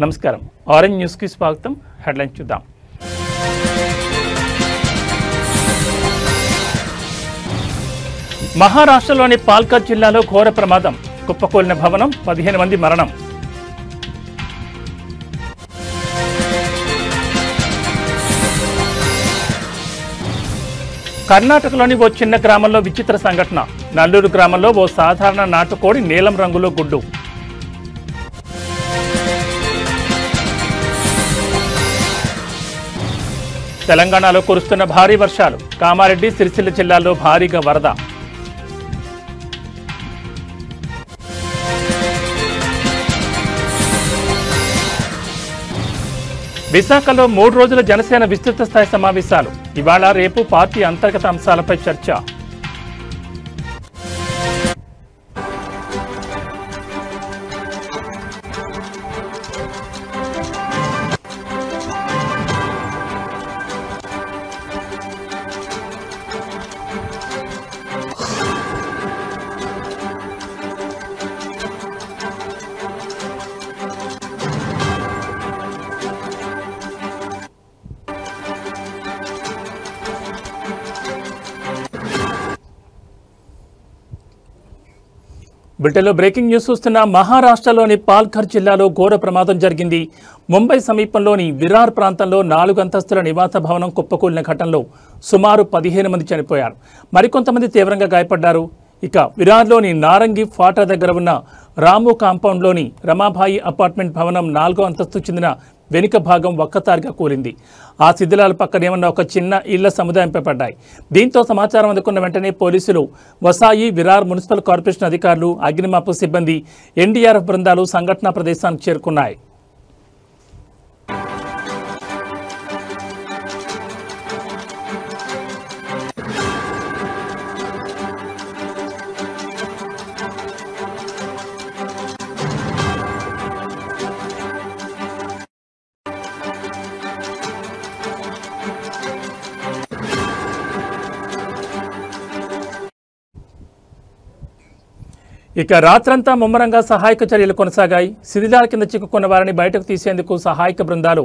నమస్కారం orange news కి స్వాగతం హెడ్లైన్స్ చూద్దాం మహారాష్ట్రలోని పాల్కర్ జిల్లాలో ఘోర ప్రమాదం కుప్పకూలిన భవనం 15 మంది మరణం కర్ణాటకలోని ఓ చిన్న గ్రామంలో విచిత్ర సంఘటన నల్లూరు గ్రామంలో ఓ సాధారణ నాటుకోడి నీలం రంగులో గుడ్డు తెలంగాణలో కురుస్తున్న భారీ వర్షాలు కామారెడ్డి సిరిసిల్ల జిల్లాల్లో భారీగా వరద విశాఖలో 3 రోజుల జనసేన విస్తృత స్థాయి సమావేశాలు ఇవాళ రేపు పార్టీ అంతర్గత అంశాలపై చర్చ బ్రిటన్లో బ్రేకింగ్ న్యూస్ చూస్తున్న మహారాష్ట్రలోని పాల్ఘర్ జిల్లాలో ఘోర ప్రమాదం జరిగింది. ముంబై సమీపంలోని విరార్ ప్రాంతంలో 4 అంతస్తుల నివాస భవనం కుప్పకూలిన ఘటనలో సుమారు 15 మంది చనిపోయారు. మరికొంతమంది తీవ్రంగా గాయపడ్డారు. ఇక విరార్లోని నారంగి ఫాటా దగ్గర ఉన్న రాము కాంపౌండ్లోని రమాబాయి అపార్ట్మెంట్ భవనం 4వ అంతస్తు చెందిన వెనుక భాగం ఒక్కసారిగా కూలింది. ఆ శిథిలాల పక్కనే ఉన్న ఒక చిన్న ఇళ్ల సముదాయంపై పడ్డాయి. దీంతో సమాచారం అందుకున్న వెంటనే పోలీసులు, వసాయి, విరార్ మున్సిపల్ కార్పొరేషన్ అధికారులు, అగ్నిమాపక సిబ్బంది, ఎన్డీఆర్ఎఫ్ బృందాలు సంఘటనా ప్రదేశానికి చేరుకున్నాయి. ఇక రాత్రంతా ముమ్మరంగా సహాయక చర్యలు కొనసాగాయి. శిథిలాల కింద చిక్కుకున్న వారిని బయటకు తీసేందుకు సహాయక బృందాలు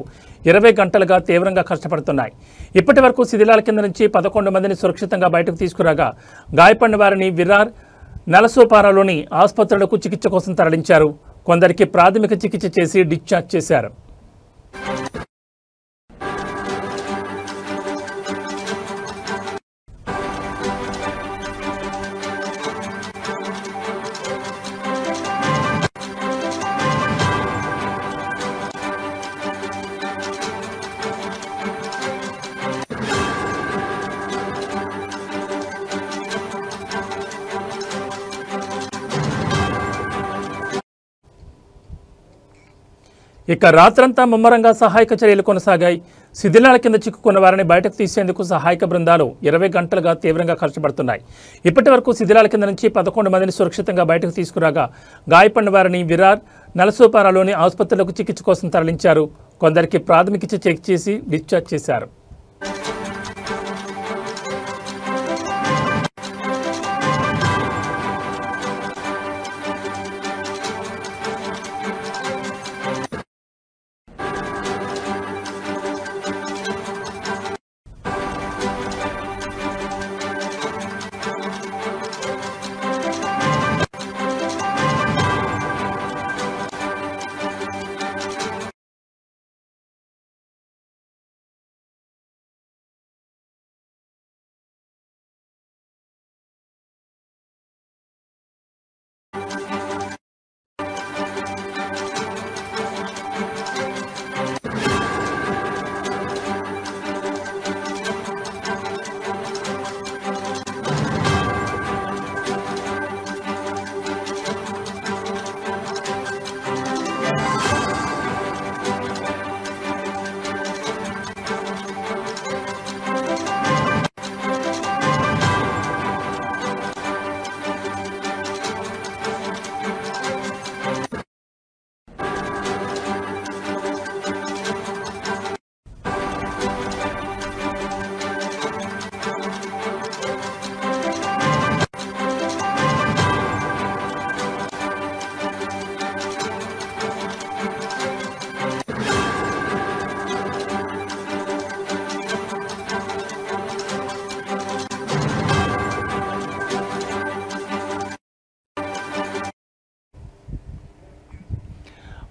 20 గంటలుగా తీవ్రంగా కష్టపడుతున్నాయి. ఇప్పటి వరకు శిథిలాల కింద నుంచి 11 మందిని సురక్షితంగా బయటకు తీసుకురాగా గాయపడిన వారిని విరార్, నలసోపారాలోని ఆసుపత్రులకు చికిత్స కోసం తరలించారు. కొందరికి ప్రాథమిక చికిత్స చేసి డిశ్చార్జ్ చేశారు. ఇక రాత్రంతా ముమ్మరంగా సహాయక చర్యలు కొనసాగాయి. శిథిలాల కింద చిక్కుకున్న వారిని బయటకు తీసేందుకు సహాయక బృందాలు 20 గంటలుగా తీవ్రంగా కష్టపడుతున్నాయి. ఇప్పటి వరకు శిథిలాల కింద నుంచి 11 మందిని సురక్షితంగా బయటకు తీసుకురాగా గాయపడిన వారిని విరార్, నలసోపారాలోని ఆసుపత్రులకు చికిత్స కోసం తరలించారు. కొందరికి ప్రాథమిక చికిత్స చేసి డిశ్చార్జ్ చేశారు.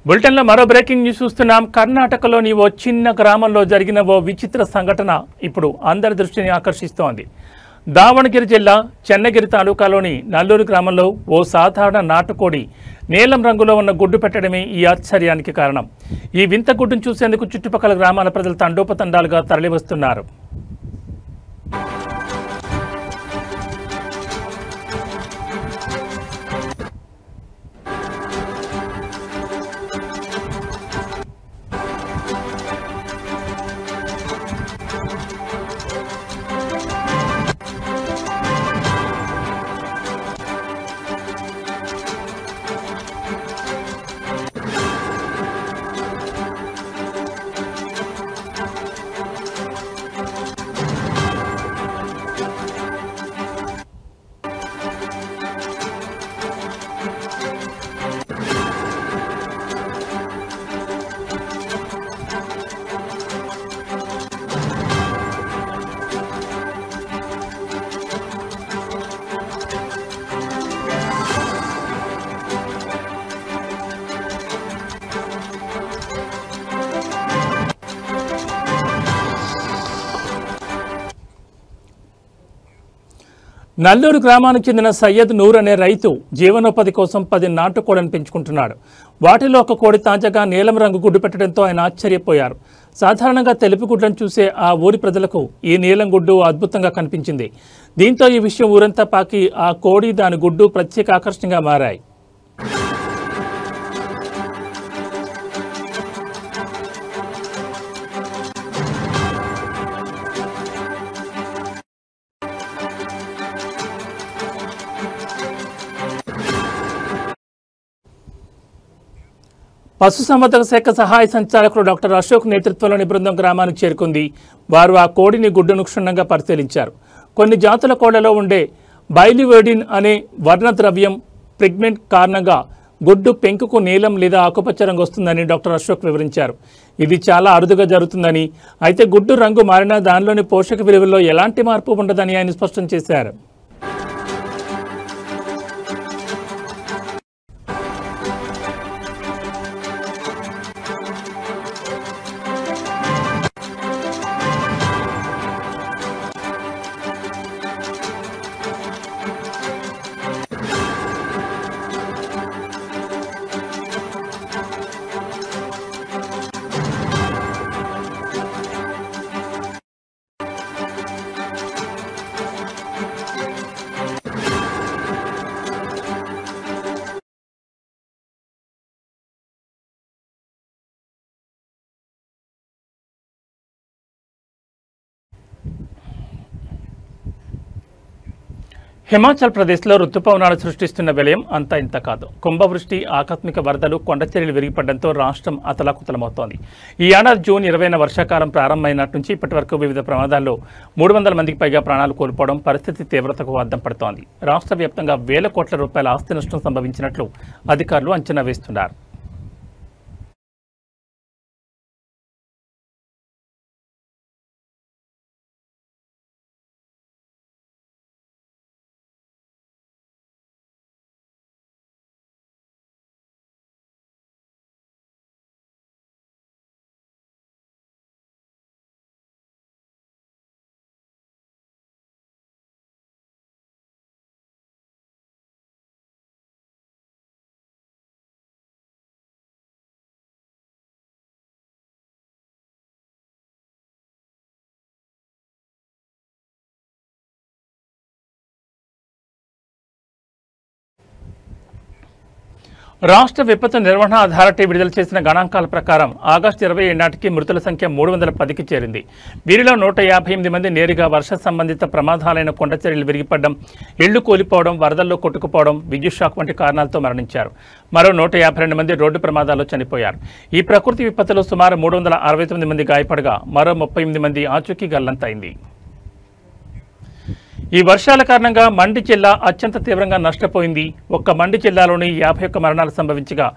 బులెటిన్లో మరో బ్రేకింగ్ న్యూస్ చూస్తున్నాం. కర్ణాటకలోని ఓ చిన్న గ్రామంలో జరిగిన ఓ విచిత్ర సంఘటన ఇప్పుడు అందరి దృష్టిని ఆకర్షిస్తోంది. దావణగిరి జిల్లా చెన్నగిరి తాలూకాలోని నల్లూరు గ్రామంలో ఓ సాధారణ నాటుకోడి నీలం రంగులో ఉన్న గుడ్డు పెట్టడమే ఈ ఆశ్చర్యానికి కారణం. ఈ వింత గుడ్డును చూసేందుకు చుట్టుపక్కల గ్రామాల ప్రజలు తండోపతండాలుగా తరలివస్తున్నారు. నల్లూరు గ్రామానికి చెందిన సయ్యద్ నూర్ అనే రైతు జీవనోపాధి కోసం 10 నాటుకోళ్లను పెంచుకుంటున్నాడు. వాటిలో ఒక కోడి తాజాగా నీలం రంగు గుడ్డు పెట్టడంతో ఆయన ఆశ్చర్యపోయారు. సాధారణంగా తెలుపు గుడ్లను చూసే ఆ ఊరి ప్రజలకు ఈ నీలం గుడ్డు అద్భుతంగా కనిపించింది. దీంతో ఈ విషయం ఊరంతా పాకి ఆ కోడి దాని గుడ్డు ప్రత్యేక ఆకర్షణగా మారాయి. పశుసంవర్ధక శాఖ సహాయ సంచాలకులు డాక్టర్ అశోక్ నేతృత్వంలోని బృందం గ్రామానికి చేరుకుంది. వారు ఆ కోడిని గుడ్డును క్షుణ్ణంగా పరిశీలించారు. కొన్ని జాతుల కోళ్లలో ఉండే బైలివేడిన్ అనే వర్ణద్రవ్యం పిగ్మెంట్ కారణంగా గుడ్డు పెంకుకు నీలం లేదా ఆకుపచ్చ రంగు వస్తుందని డాక్టర్ అశోక్ వివరించారు. ఇది చాలా అరుదుగా జరుగుతుందని, అయితే గుడ్డు రంగు మారినా దానిలోని పోషక విలువల్లో ఎలాంటి మార్పు ఉండదని ఆయన స్పష్టం చేశారు. హిమాచల్ ప్రదేశ్లో రుతుపవనాలు సృష్టిస్తున్న విలయం అంతా ఇంత కాదు. కుంభవృష్టి, ఆకస్మిక వరదలు, కొండచర్యలు విరిగిపడడంతో రాష్ట్రం అతలాకుతలమవుతోంది. ఈ ఏడాది జూన్ 20న వర్షాకాలం ప్రారంభమైనట్టు నుంచి ఇప్పటి వరకు వివిధ ప్రమాదాల్లో 300 మందికి పైగా ప్రాణాలు కోల్పోవడం పరిస్థితి తీవ్రతకు అద్దం పడుతోంది. రాష్ట్ర వ్యాప్తంగా వేల కోట్ల రూపాయల ఆస్తి నష్టం సంభవించినట్లు అధికారులు అంచనా వేస్తున్నారు. రాష్ట్ర విపత్తు నిర్వహణ అథారిటీ విడుదల చేసిన గణాంకాల ప్రకారం ఆగస్టు 27 నాటికి మృతుల సంఖ్య 310కి చేరింది. వీరిలో 158 మంది నేరుగా వర్ష సంబంధిత ప్రమాదాలైన కొండచర్యలు విరిగిపడడం, ఇళ్లు కూలిపోవడం, వరదల్లో కొట్టుకుపోవడం, విద్యుత్ షాక్ వంటి కారణాలతో మరణించారు. మరో 152 మంది రోడ్డు ప్రమాదాల్లో చనిపోయారు. ఈ ప్రకృతి విపత్తులో సుమారు 369 మంది గాయపడగా మరో 38 మంది ఆచూకీ గల్లంతైంది. ఈ వర్షాల కారణంగా మండి జిల్లా అత్యంత తీవ్రంగా నష్టపోయింది. ఒక్క మండి జిల్లాలోని 51 మరణాలు సంభవించగా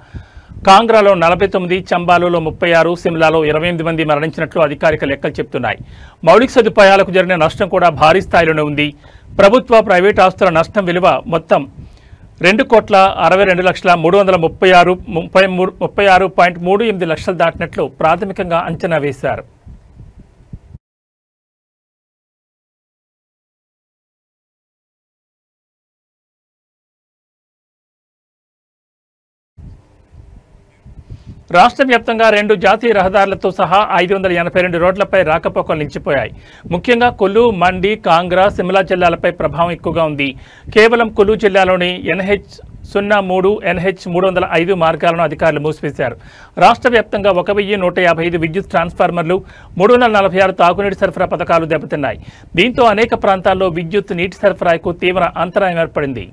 కాంగ్రాలో 49, చంబాలో 36, సిమ్లాలో 28 మంది మరణించినట్లు అధికారిక లెక్కలు చెబుతున్నాయి. మౌలిక సదుపాయాలకు జరిగిన నష్టం కూడా భారీ స్థాయిలోనే ఉంది. ప్రభుత్వ, ప్రైవేట్ ఆస్తుల నష్టం విలువ మొత్తం 2,62,336,36.38 లక్షలు దాటినట్లు ప్రాథమికంగా అంచనా వేశారు. రాష్ట్ర వ్యాప్తంగా 2 జాతీయ రహదారులతో సహా 582 రోడ్లపై రాకపోకలు నిలిచిపోయాయి. ముఖ్యంగా కులు, మండి, కాంగ్రా, సిమ్లా జిల్లాలపై ప్రభావం ఎక్కువగా ఉంది. కేవలం కులు జిల్లాలోని NH03, NH305 మార్గాలను అధికారులు మూసివేశారు. రాష్ట్ర వ్యాప్తంగా 1155 విద్యుత్ ట్రాన్స్ఫార్మర్లు, 346 తాగునీటి సరఫరా పథకాలు దెబ్బతిన్నాయి. దీంతో అనేక ప్రాంతాల్లో విద్యుత్, నీటి సరఫరాకు తీవ్ర అంతరాయం ఏర్పడింది.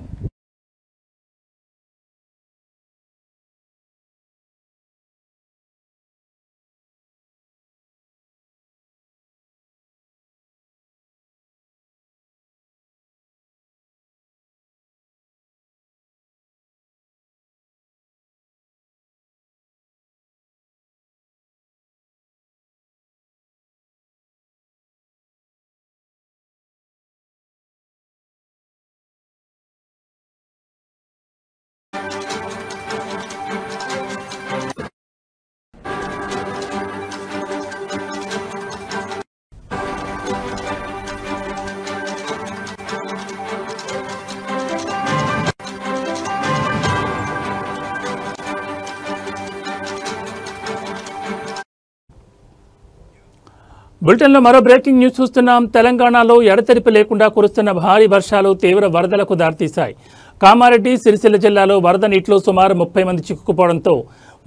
బులెటిన్లో మరో బ్రేకింగ్ న్యూస్ చూస్తున్నాం. తెలంగాణలో ఎడతెరిపి లేకుండా కురుస్తున్న భారీ వర్షాలు తీవ్ర వరదలకు దారితీశాయి. కామారెడ్డి, సిరిసిల్ల జిల్లాలో వరద నీటిలో సుమారు 30 మంది చిక్కుకుపోవడంతో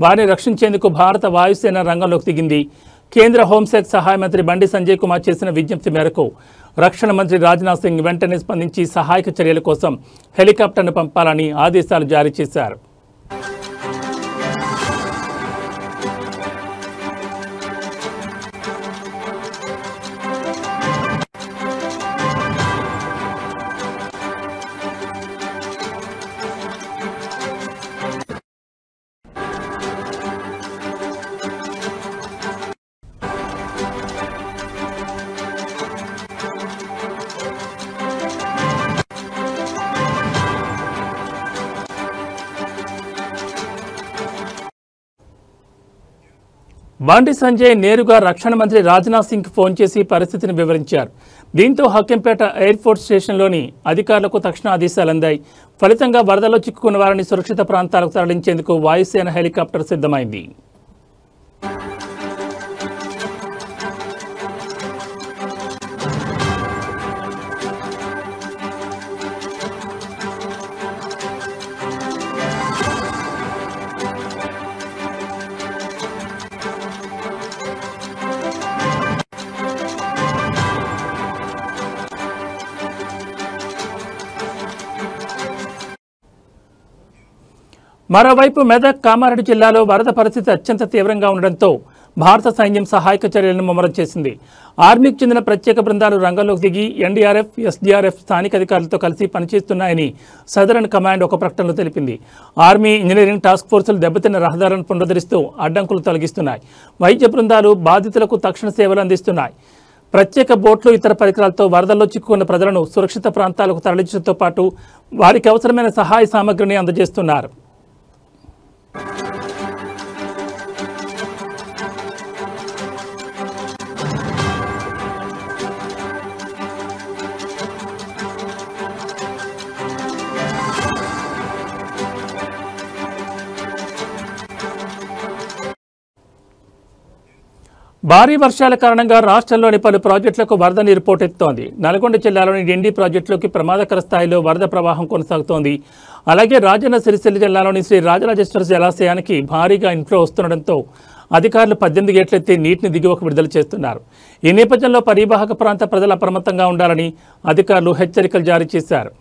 వారిని రక్షించేందుకు భారత వాయుసేన రంగంలోకి దిగింది. కేంద్ర హోంశాఖ సహాయ మంత్రి బండి సంజయ్ కుమార్ చేసిన విజ్ఞప్తి మేరకు రక్షణ మంత్రి రాజ్నాథ్ సింగ్ వెంటనే స్పందించి సహాయక చర్యల కోసం హెలికాప్టర్ను పంపాలని ఆదేశాలు జారీ చేశారు. బండి సంజయ్ నేరుగా రక్షణ మంత్రి రాజ్నాథ్ సింగ్ ఫోన్ చేసి పరిస్థితిని వివరించారు. దీంతో హక్కింపేట ఎయిర్ఫోర్స్ స్టేషన్లోని అధికారులకు తక్షణ ఆదేశాలు అందాయి. ఫలితంగా వరదలో చిక్కుకున్న వారిని సురక్షిత ప్రాంతాలకు తరలించేందుకు వాయుసేన హెలికాప్టర్ సిద్ధమైంది. మరోవైపు మెదక్, కామారెడ్డి జిల్లాలో వరద పరిస్థితి అత్యంత తీవ్రంగా ఉండడంతో భారత సైన్యం సహాయక చర్యలను ముమ్మరం చేసింది. ఆర్మీకి చెందిన ప్రత్యేక బృందాలు రంగంలోకి దిగి NDRF, SDRF స్థానిక అధికారులతో కలిసి పనిచేస్తున్నాయని సదరన్ కమాండ్ ఒక ప్రకటనలో తెలిపింది. ఆర్మీ, ఇంజనీరింగ్ టాస్క్ ఫోర్సులు దెబ్బతిన్న రహదారులను పునరుద్ధరిస్తూ అడ్డంకులు తొలగిస్తున్నాయి. వైద్య బృందాలు బాధితులకు తక్షణ సేవలు అందిస్తున్నాయి. ప్రత్యేక బోట్లు, ఇతర పరికరాలతో వరదల్లో చిక్కుకున్న ప్రజలను సురక్షిత ప్రాంతాలకు తరలించడంతో పాటు వారికి అవసరమైన సహాయ సామగ్రిని అందజేస్తున్నారు. భారీ వర్షాల కారణంగా రాష్ట్రంలోని పలు ప్రాజెక్టులకు వరద నీరు పోటెత్తుతోంది. నల్గొండ జిల్లాలోని డిండి ప్రాజెక్టులోకి ప్రమాదకర స్థాయిలో వరద ప్రవాహం కొనసాగుతోంది. అలాగే రాజన్న సిరిసిల్ల జిల్లాలోని శ్రీ రాజరాజేశ్వర జలాశయానికి భారీగా ఇన్ఫ్లో వస్తుండటంతో అధికారులు 18 గేట్లెత్తి నీటిని దిగువకు విడుదల చేస్తున్నారు. ఈ నేపథ్యంలో పరివాహక ప్రాంత ప్రజలు అప్రమత్తంగా ఉండాలని అధికారులు హెచ్చరికలు జారీ చేశారు.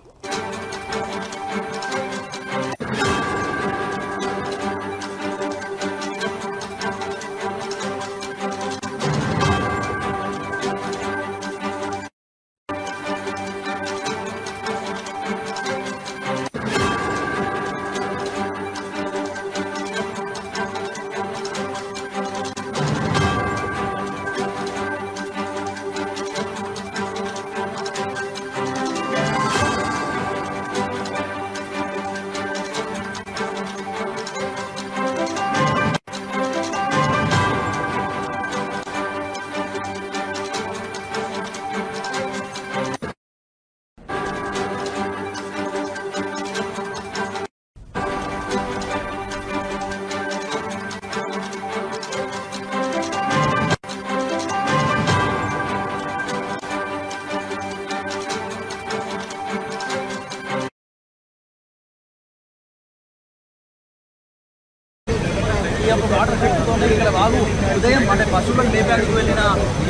ఒక వాటర్ ఎఫెక్ట్తో ఇక్కడ వాగు ఉదయం అంటే పశువులను మేపడానికి వెళ్ళిన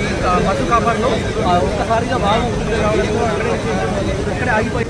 ఈ పశు కాపాడులో ఒక్కసారిగా వాగు ఇక్కడే ఆగిపోయి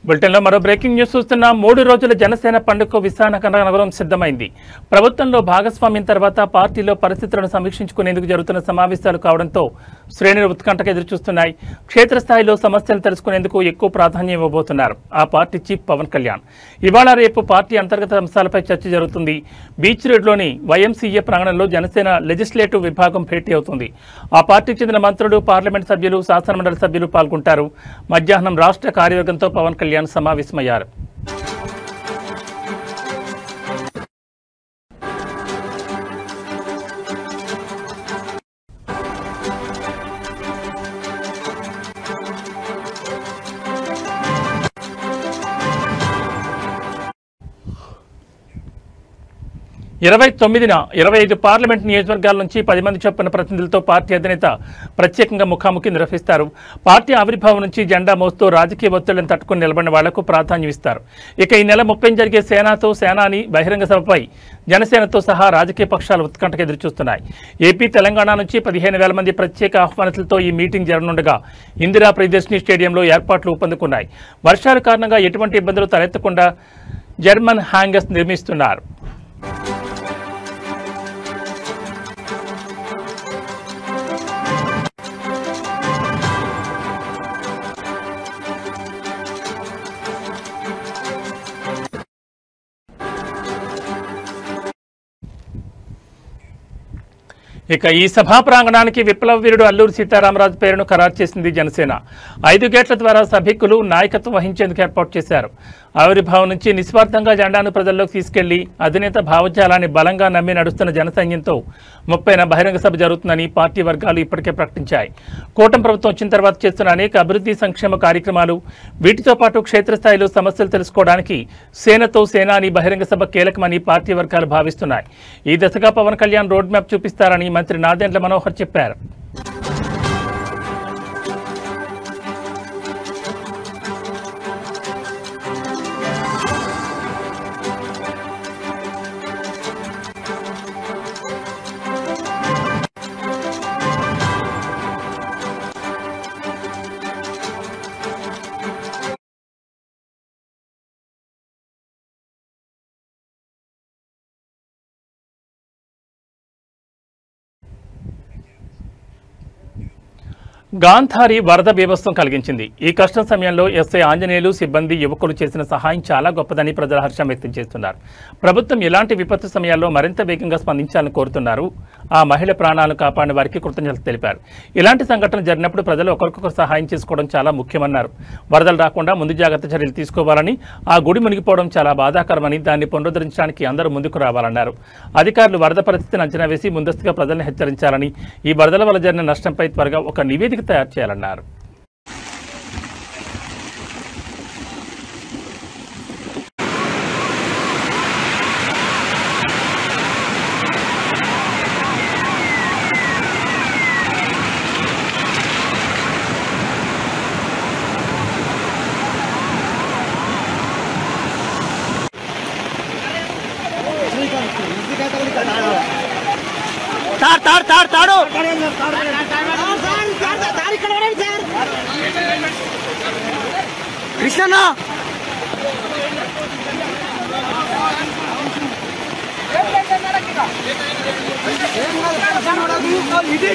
బులెటిన్లో మరో బ్రేకింగ్ న్యూస్ చూస్తున్న 3 రోజుల జనసేన పండుగకు విశాఖ నగరం సిద్ధమైంది. ప్రభుత్వంలో భాగస్వామ్యం తర్వాత పార్టీలో పరిస్థితులను సమీక్షించుకునేందుకు జరుగుతున్న సమావేశాలు కావడంతో శ్రేణులు ఉత్కంఠకు ఎదురుచూస్తున్నాయి. క్షేత్రస్థాయిలో సమస్యలు తెలుసుకునేందుకు ఎక్కువ ప్రాధాన్యం ఇవ్వబోతున్నారు ఆ పార్టీ చీఫ్ పవన్ కళ్యాణ్. ఇవాళ రేపు పార్టీ అంతర్గత అంశాలపై చర్చ జరుగుతుంది. బీచ్ రోడ్లోని వైఎంసీఏ ప్రాంగణంలో జనసేన లెజిస్లేటివ్ విభాగం భేటీ అవుతుంది. ఆ పార్టీకి చెందిన మంత్రులు, పార్లమెంట్ సభ్యులు, శాసనమండలి సభ్యులు పాల్గొంటారు. మధ్యాహ్నం రాష్ట్ర కార్యవర్గంతో పవన్ కళ్యాణ్ సమావేశమయ్యారు. 29న 25 పార్లమెంట్ నియోజకవర్గాల నుంచి 10 మంది చొప్పున ప్రతినిధులతో పార్టీ అధినేత ప్రత్యేకంగా ముఖాముఖి నిర్వహిస్తారు. పార్టీ ఆవిర్భావం నుంచి జెండా మోస్తూ రాజకీయ ఒత్తిళ్లను తట్టుకుని నిలబడిన వాళ్లకు ప్రాధాన్యం ఇస్తారు. ఇక ఈ నెల 30 జరిగే సేనాని బహిరంగ సభపై జనసేనతో సహా రాజకీయ పక్షాలు ఉత్కంఠకు ఎదురుచూస్తున్నాయి. ఏపీ, తెలంగాణ నుంచి 15,000 మంది ప్రత్యేక ఆహ్వానితులతో ఈ మీటింగ్ జరగనుండగా ఇందిరా ప్రియదర్శిని స్టేడియంలో ఏర్పాట్లు ఊపందుకున్నాయి. వర్షాల కారణంగా ఎటువంటి ఇబ్బందులు తలెత్తకుండా జర్మన్ హ్యాంగర్స్ నిర్మిస్తున్నారు. ఇక ఈ సభా ప్రాంగణానికి విప్లవ వీరుడు అల్లూరి సీతారామరాజు పేరును ఖరారు చేసింది జనసేన. 5 గేట్ల ద్వారా సభికులు నాయకత్వం వహించేందుకు ఏర్పాటు చేశారు. ఆవిర్భావం నుంచి నిస్వార్థంగా జెండాను ప్రజల్లోకి తీసుకెళ్లి అధినేత భావజాలాన్ని బలంగా నమ్మి నడుస్తున్న జనసైన్యంతో 30న బహిరంగ సభ జరుగుతుందని పార్టీ వర్గాలు ఇప్పటికే ప్రకటించాయి. కూటమి ప్రభుత్వం వచ్చిన తర్వాత చేస్తున్న అనేక అభివృద్ధి సంక్షేమ కార్యక్రమాలు, వీటితో పాటు క్షేత్రస్థాయిలో సమస్యలు తెలుసుకోవడానికి సేనతో సేనాని బహిరంగ సభ కీలకమని పార్టీ వర్గాలు భావిస్తున్నాయి. ఈ దశగా పవన్ కళ్యాణ్ రోడ్ మ్యాప్ చూపిస్తారని మంత్రి నాదెండ్ల మనోహర్ చెప్పారు. గాంధారి వరద బీభత్సం కలిగించింది. ఈ కష్టం సమయంలో ఎస్ఐ ఆంజనేయులు, సిబ్బంది, యువకులు చేసిన సహాయం చాలా గొప్పదని ప్రజలు హర్షం వ్యక్తం చేస్తున్నారు. ప్రభుత్వం ఇలాంటి విపత్తు సమయాల్లో మరింత వేగంగా స్పందించాలని కోరుతున్నారు. ఆ మహిళ ప్రాణాలను కాపాడిన వారికి కృతజ్ఞతలు తెలిపారు. ఇలాంటి సంఘటనలు జరిగినప్పుడు ప్రజలు ఒకరికొకరు సహాయం చేసుకోవడం చాలా ముఖ్యమన్నారు. వరదలు రాకుండా ముందు జాగ్రత్త చర్యలు తీసుకోవాలని, ఆ గుడి మునిగిపోవడం చాలా బాధాకరమని, దాన్ని పునరుద్ధరించడానికి అందరూ ముందుకు రావాలన్నారు. అధికారులు వరద పరిస్థితిని అంచనా వేసి ముందస్తుగా ప్రజలను హెచ్చరించాలని, ఈ వరదల వల్ల జరిగిన నష్టంపై త్వరగా ఒక నివేదిక తయారు చేయాలన్నారు. తాడు కృష్ణ ఇదే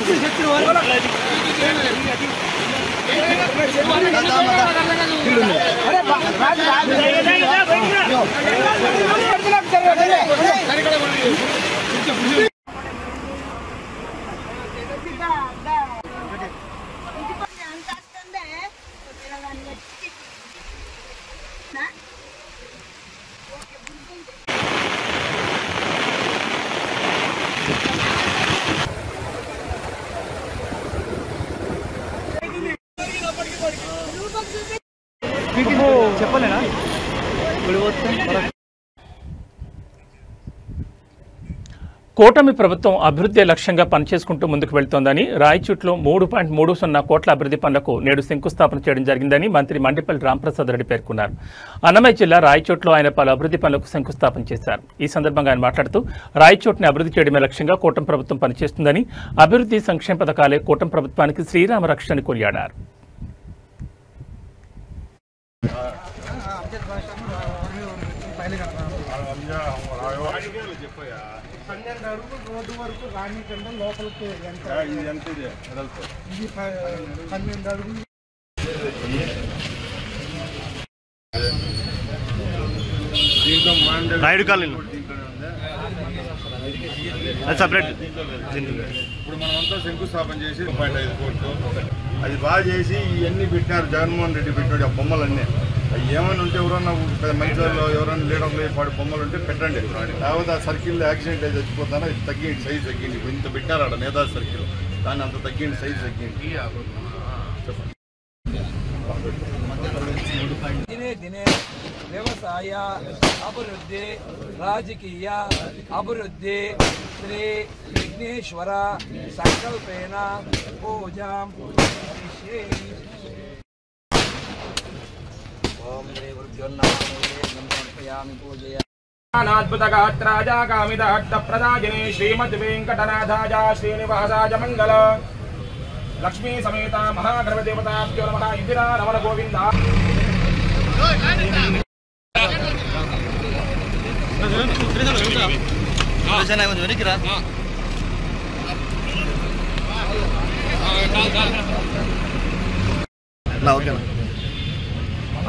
కూటమి ప్రభుత్వం అభివృద్ధి లక్ష్యంగా పనిచేసుకుంటూ ముందుకు వెళ్తోందని రాయచూట్లో 3.30 కోట్ల అభివృద్ధి పనులకు నేడు శంకుస్థాపన చేయడం జరిగిందని మంత్రి మండిపల్లి రాంప్రసాద్ రెడ్డి పేర్కొన్నారు. అన్నమయ్య జిల్లా రాయచూట్లో ఆయన పలు అభివృద్ధి పనులకు శంకుస్థాపన చేశారు. ఈ సందర్భంగా ఆయన మాట్లాడుతూ రాయచూట్ని అభివృద్ధి చేయడమే లక్ష్యంగా కూటమి ప్రభుత్వం పనిచేస్తుందని, అభివృద్ధి సంక్షేమ పథకాలే కూటమి ప్రభుత్వానికి శ్రీరామ రక్షణని కొనియాడారు. రోడ్డు వరకు రాణికంటే లోపలికి ఇది 12 అడుగులు. Naidu colony separate. ఇప్పుడు మనమంతా శంకుస్థాపన చేసి 5 కోట్లు అది బాగా చేసి ఇవన్నీ పెట్టినారు. జగన్మోహన్ రెడ్డి పెట్టాడు ఆ బొమ్మలన్నీ. అవి ఏమైనా ఉంటే ఎవరన్నా మంచి వాళ్ళు ఎవరైనా లీడర్లు వాడి బొమ్మలు ఉంటే పెట్టండి. లేకపోతే ఆ సర్కిల్లో యాక్సిడెంట్ అయితే చచ్చిపోతానో ఇది తగ్గింది, సైజ్ తగ్గింది. ఇంత పెట్టారు ఆడ నేతాజీ సర్కిల్, దాన్ని అంత తగ్గింది, సైజ్ తగ్గింది. దినే దినే వ్యవసాయ అభివృద్ధి, రాజకీయ అభివృద్ధి శ్రీ విఘ్నేశ్వర సంకల్పేన పూజాం అద్భుతగాత్రాజాకామిదహట్టప్రదాజినే శ్రీమద్వేంకటనాథాయ శ్రీనివాసాయ మంగళ లక్ష్మీ సమేత మహాగణపతిదేవతాభ్యో నమః. ఇందిరా రమణ గోవింద.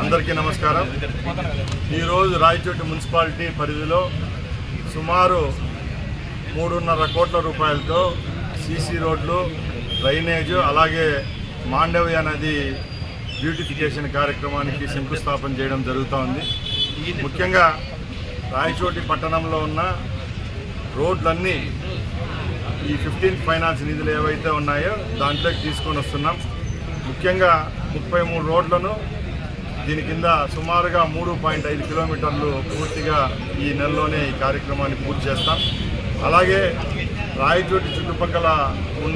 అందరికీ నమస్కారం. ఈరోజు రాయచోటి మున్సిపాలిటీ పరిధిలో సుమారు 3.5 కోట్ల రూపాయలతో సీసీ రోడ్లు, డ్రైనేజు, అలాగే మాండవ్య నది బ్యూటిఫికేషన్ కార్యక్రమానికి శంకుస్థాపన చేయడం జరుగుతూ ఉంది. ముఖ్యంగా రాయచోటి పట్టణంలో ఉన్న రోడ్లన్నీ ఈ 15th ఫైనాన్స్ నిధులు ఏవైతే ఉన్నాయో దాంట్లోకి తీసుకొని వస్తున్నాం. ముఖ్యంగా 33 రోడ్లను దీని కింద సుమారుగా 3.5 కిలోమీటర్లు పూర్తిగా ఈ నెలలోనే ఈ కార్యక్రమాన్ని పూర్తి చేస్తాం. అలాగే రాయచోటి చుట్టుపక్కల ఉన్న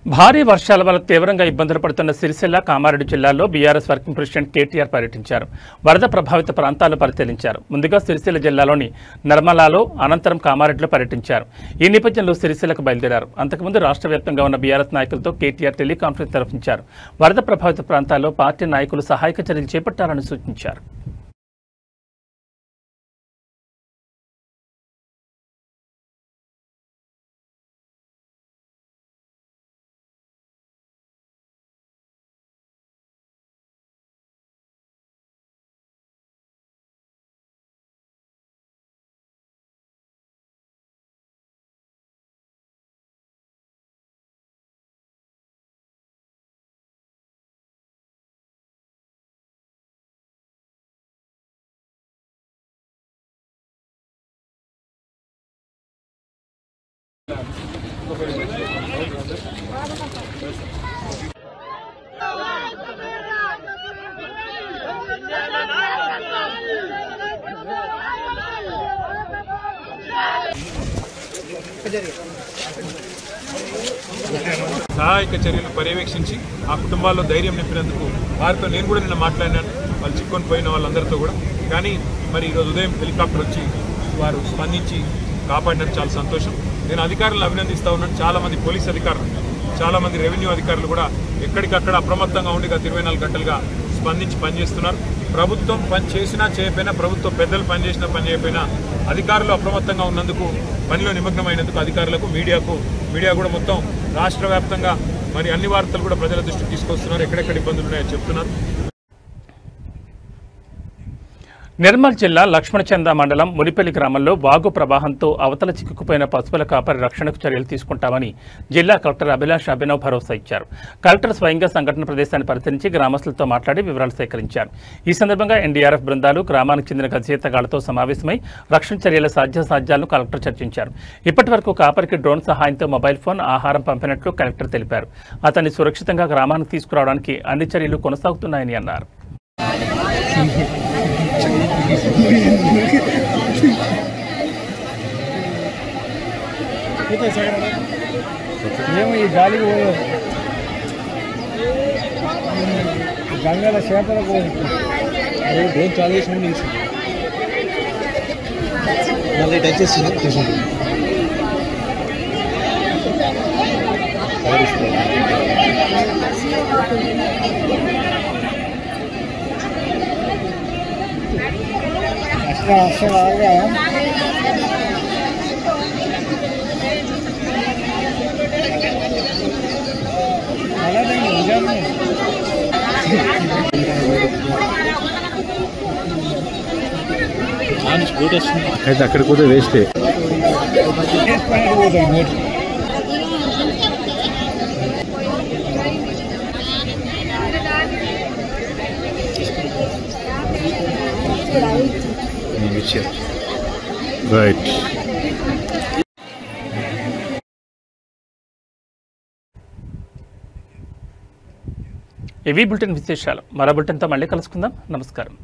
భారీ వర్షాల వల్ల తీవ్రంగా ఇబ్బందులు పడుతున్న సిరిసిల్ల, కామారెడ్డి జిల్లాల్లో బీఆర్ఎస్ వర్కింగ్ ప్రెసిడెంట్ కేటీఆర్ పర్యటించారు. వరద ప్రభావిత ప్రాంతాలను పరిశీలించారు. ముందుగా సిరిసిల్ల జిల్లాలోని నర్మలాలో, అనంతరం కామారెడ్డిలో పర్యటించారు. ఈ నేపథ్యంలో సిరిసిల్లకు బయలుదేరారు. అంతకుముందు రాష్ట్ర వ్యాప్తంగా ఉన్న బీఆర్ఎస్ నాయకులతో కేటీఆర్ టెలికాన్ఫరెన్స్ నిర్వహించారు. వరద ప్రభావిత ప్రాంతాల్లో పార్టీ నాయకులు సహాయక చర్యలు చేపట్టాలని సూచించారు. సహాయక చర్యలు పర్యవేక్షించి ఆ కుటుంబాల్లో ధైర్యం నింపినందుకు వారితో నేను కూడా నిన్న మాట్లాడినాను. వాళ్ళు చిక్కుకొని పోయిన వాళ్ళందరితో కూడా. కానీ మరి ఈరోజు ఉదయం హెలికాప్టర్ వచ్చి వారు స్పందించి కాపాడినందుకు చాలా సంతోషం. నేను అధికారులను అభినందిస్తూ ఉన్నాను. చాలామంది పోలీస్ అధికారులు, చాలామంది రెవెన్యూ అధికారులు కూడా ఎక్కడికక్కడ అప్రమత్తంగా ఉండి గత 24 గంటలుగా స్పందించి పనిచేస్తున్నారు. ప్రభుత్వం పని చేసినా చేయకపోయినా, ప్రభుత్వం పెద్దలు పనిచేసినా పని చేయకపోయినా అధికారులు అప్రమత్తంగా ఉన్నందుకు, పనిలో నిమగ్నమైనందుకు అధికారులకు, మీడియా కూడా మొత్తం రాష్ట్ర వ్యాప్తంగా మరి అన్ని వార్తలు కూడా ప్రజల దృష్టికి తీసుకొస్తున్నారు. ఎక్కడెక్కడ ఇబ్బందులు ఉన్నాయో చెప్తున్నారు. నిర్మల్ జిల్లా లక్ష్మణచంద మండలం మునిపల్లి గ్రామంలో వాగు ప్రవాహంతో అవతల చిక్కుకుపోయిన పశువుల కాపరి రక్షణకు చర్యలు తీసుకుంటామని జిల్లా కలెక్టర్ అభిలాష్ అభినవ్ భరోసా ఇచ్చారు. కలెక్టర్ స్వయంగా సంఘటన ప్రదేశాన్ని పరిశీలించి గ్రామస్తులతో మాట్లాడి వివరాలు సేకరించారు. ఈ సందర్భంగా ఎన్డీఆర్ఎఫ్ బృందాలు గ్రామానికి చెందిన గజేతగాళ్లతో సమావేశమై రక్షణ చర్యల సాధ్యాసాధ్యాలను కలెక్టర్ చర్చించారు. ఇప్పటి వరకు కాపరికి డ్రోన్ సహాయంతో మొబైల్ ఫోన్, ఆహారం పంపినట్లు కలెక్టర్ తెలిపారు. అతన్ని సురక్షితంగా గ్రామానికి తీసుకురావడానికి అన్ని చర్యలు కొనసాగుతున్నాయని అన్నారు. ఏమో ఈ గాలికి గంగల చేపలకు డ్రోన్ చాలు చేసిన మళ్ళీ టచ్ చేస్తుంది. అసలు అయితే అక్కడికి పోతే వేస్తే రైట్. ఇవి బులెటిన్ విశేషాలు. మరో బులెటిన్తో మళ్ళీ కలుసుకుందాం. నమస్కారం.